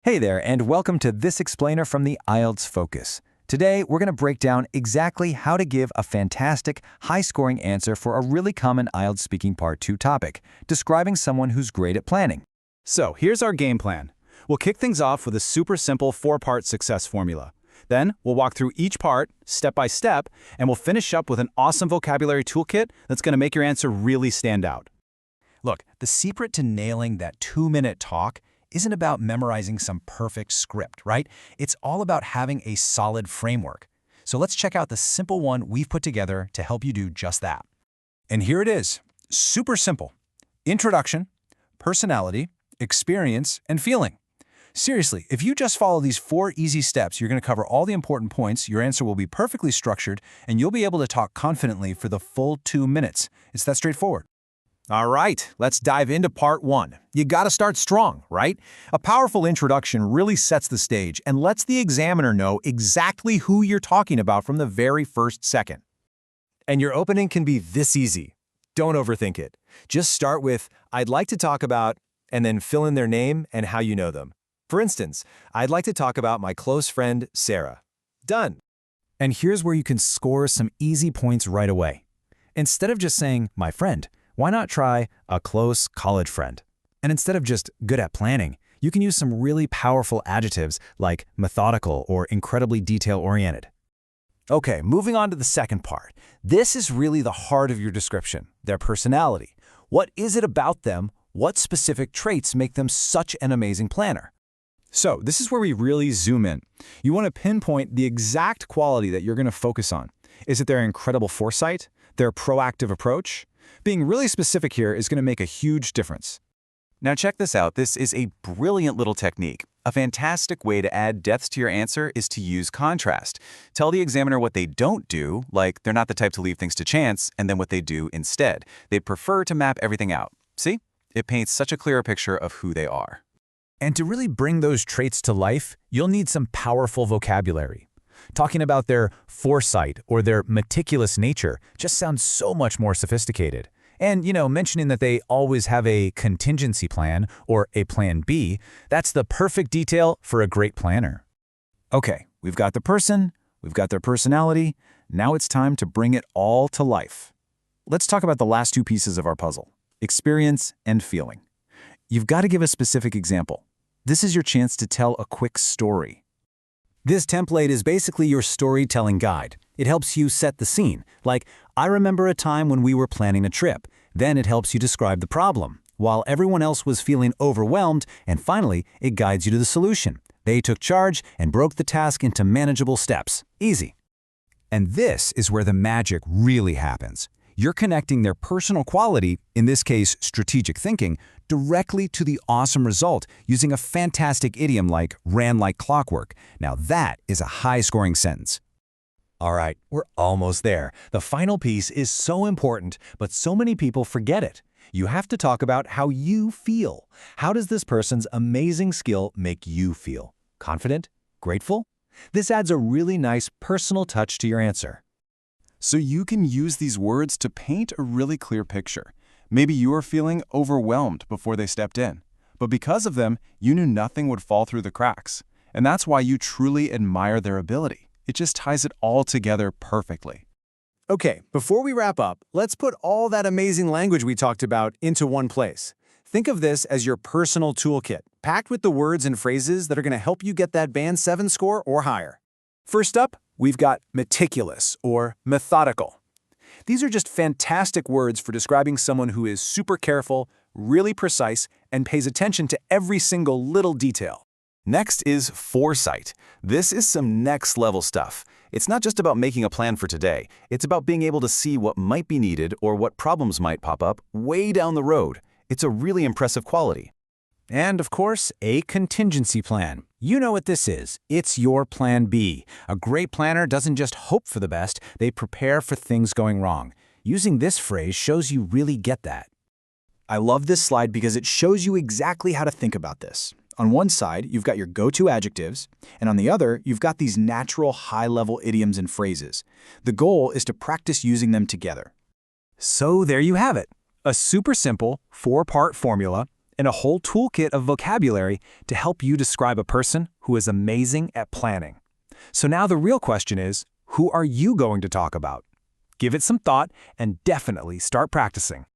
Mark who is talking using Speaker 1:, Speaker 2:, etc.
Speaker 1: Hey there, and welcome to this explainer from the IELTS Focus. Today, we're going to break down exactly how to give a fantastic, high-scoring answer for a really common IELTS speaking Part 2 topic, describing someone who's great at planning.
Speaker 2: So here's our game plan. We'll kick things off with a super simple 4-part success formula. Then we'll walk through each part, step by step, and we'll finish up with an awesome vocabulary toolkit that's going to make your answer really stand out.
Speaker 3: Look, the secret to nailing that 2-minute talk isn't about memorizing some perfect script, right? It's all about having a solid framework. So let's check out the simple one we've put together to help you do just that. And here it is. Super simple. Introduction, personality, experience, and feeling. Seriously, if you just follow these 4 easy steps, you're going to cover all the important points, your answer will be perfectly structured, and you'll be able to talk confidently for the full 2 minutes. It's that straightforward.
Speaker 4: All right, let's dive into part 1. You gotta start strong, right? A powerful introduction really sets the stage and lets the examiner know exactly who you're talking about from the very first second. And your opening can be this easy. Don't overthink it. Just start with, I'd like to talk about, and then fill in their name and how you know them. For instance, I'd like to talk about my close friend, Sarah. Done.
Speaker 1: And here's where you can score some easy points right away. Instead of just saying, my friend, why not try a close college friend? And instead of just good at planning, you can use some really powerful adjectives like methodical or incredibly detail-oriented. Okay, moving on to the second part. This is really the heart of your description, their personality. What is it about them? What specific traits make them such an amazing planner?
Speaker 2: So this is where we really zoom in. You want to pinpoint the exact quality that you're going to focus on. Is it their incredible foresight? Their proactive approach? Being really specific here is going to make a huge difference.
Speaker 5: Now check this out. This is a brilliant little technique. A fantastic way to add depth to your answer is to use contrast. Tell the examiner what they don't do, like they're not the type to leave things to chance, and then what they do instead. They'd prefer to map everything out. See? It paints such a clearer picture of who they are.
Speaker 1: And to really bring those traits to life, you'll need some powerful vocabulary. Talking about their foresight or their meticulous nature just sounds so much more sophisticated. And, mentioning that they always have a contingency plan or a plan B, that's the perfect detail for a great planner.
Speaker 2: Okay, we've got the person, we've got their personality, now it's time to bring it all to life. Let's talk about the last 2 pieces of our puzzle, experience and feeling. You've got to give a specific example. This is your chance to tell a quick story.
Speaker 4: This template is basically your storytelling guide. It helps you set the scene, like, I remember a time when we were planning a trip. Then it helps you describe the problem, while everyone else was feeling overwhelmed, and finally, it guides you to the solution. They took charge and broke the task into manageable steps. Easy.
Speaker 3: And this is where the magic really happens. You're connecting their personal quality, in this case strategic thinking, directly to the awesome result using a fantastic idiom like ran like clockwork. Now that is a high-scoring sentence.
Speaker 4: All right, we're almost there. The final piece is so important, but so many people forget it. You have to talk about how you feel. How does this person's amazing skill make you feel? Confident? Grateful? This adds a really nice personal touch to your answer.
Speaker 5: So you can use these words to paint a really clear picture. Maybe you were feeling overwhelmed before they stepped in, but because of them, you knew nothing would fall through the cracks. And that's why you truly admire their ability. It just ties it all together perfectly.
Speaker 4: Okay, before we wrap up, let's put all that amazing language we talked about into one place. Think of this as your personal toolkit, packed with the words and phrases that are going to help you get that Band 7 score or higher. First up, we've got meticulous or methodical. These are just fantastic words for describing someone who is super careful, really precise, and pays attention to every single little detail.
Speaker 5: Next is foresight. This is some next-level stuff. It's not just about making a plan for today. It's about being able to see what might be needed or what problems might pop up way down the road. It's a really impressive quality.
Speaker 4: And, of course, a contingency plan. You know what this is. It's your plan B. A great planner doesn't just hope for the best, they prepare for things going wrong. Using this phrase shows you really get that. I love this slide because it shows you exactly how to think about this. On one side, you've got your go-to adjectives, and on the other, you've got these natural high-level idioms and phrases. The goal is to practice using them together. So there you have it. A super simple 4-part formula.
Speaker 1: and a whole toolkit of vocabulary to help you describe a person who is amazing at planning. So now the real question is, who are you going to talk about? Give it some thought and definitely start practicing.